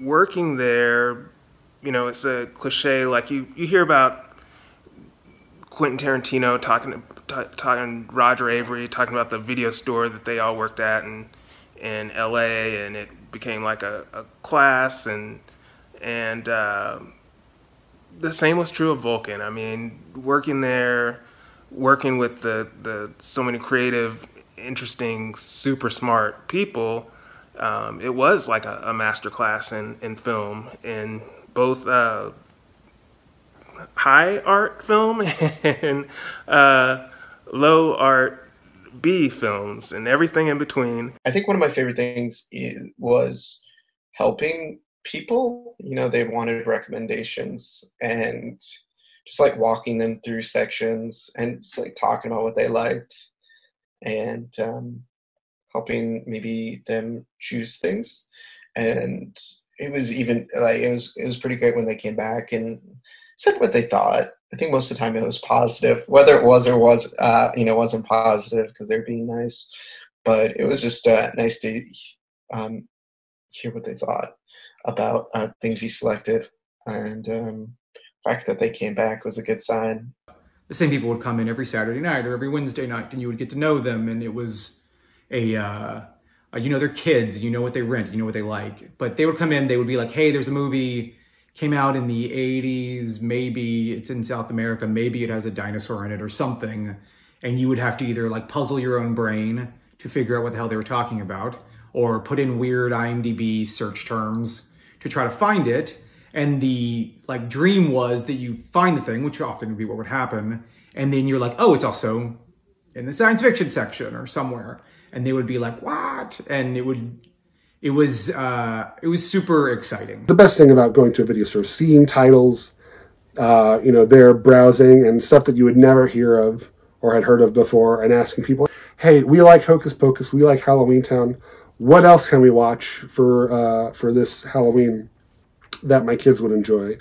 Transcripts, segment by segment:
working there, you know, it's a cliche, like you hear about Quentin Tarantino talking Roger Avery talking about the video store that they all worked at in LA, and it became like a class, and the same was true of Vulcan. I mean, working there, working with the so many creative, interesting, super smart people, it was like a master class in film, in both high art film and low art B films and everything in between. I think one of my favorite things was helping people. You know, they wanted recommendations and just like walking them through sections and just like talking about what they liked and helping maybe them choose things. And it was even like it was pretty great when they came back and said what they thought. I think most of the time it was positive, whether it was or was wasn't positive because they're being nice. But it was just nice to hear what they thought about things he selected, and the fact that they came back was a good sign. The same people would come in every Saturday night or every Wednesday night, and you would get to know them, and it was you know, they're kids, you know what they rent, you know what they like. But they would come in, they would be like, hey, there's a movie, came out in the 80s, maybe it's in South America, maybe it has a dinosaur in it or something. And you would have to either like puzzle your own brain to figure out what the hell they were talking about, or put in weird IMDb search terms to try to find it. And the like dream was that you find the thing, which often would be what would happen. And then you're like, oh, it's also in the science fiction section or somewhere. And they would be like, what? And it was super exciting. The best thing about going to a video store is seeing titles, you know, they're browsing and stuff that you would never hear of or had heard of before, and asking people, hey, we like Hocus Pocus, we like Halloween Town. What else can we watch for this Halloween that my kids would enjoy?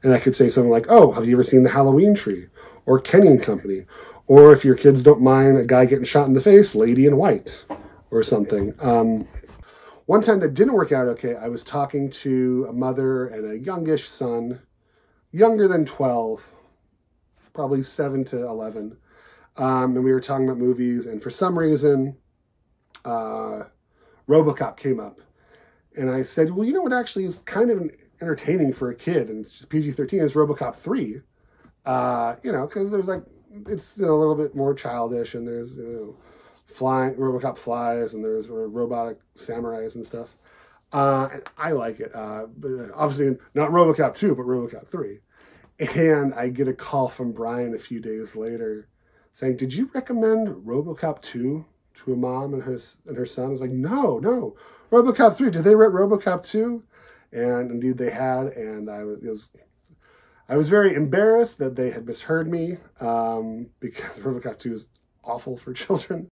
And I could say something like, oh, have you ever seen The Halloween Tree? Or Kenny and Company? Or if your kids don't mind a guy getting shot in the face, Lady in White or something. One time that didn't work out okay, I was talking to a mother and a youngish son, younger than 12, probably 7 to 11. And we were talking about movies, and for some reason, RoboCop came up. And I said, well, you know what actually is kind of entertaining for a kid, and it's just PG-13, is RoboCop 3. You know, because there's like, it's, you know, a little bit more childish, and there's, you know, RoboCop flies, and there's robotic samurais and stuff. And I like it. But obviously not RoboCop 2, but RoboCop 3. And I get a call from Brian a few days later saying, did you recommend RoboCop 2 to a mom and her son? I was like, no, RoboCop 3. Did they rent RoboCop 2? And indeed they had, and I was very embarrassed that they had misheard me, because RoboCop 2 is awful for children.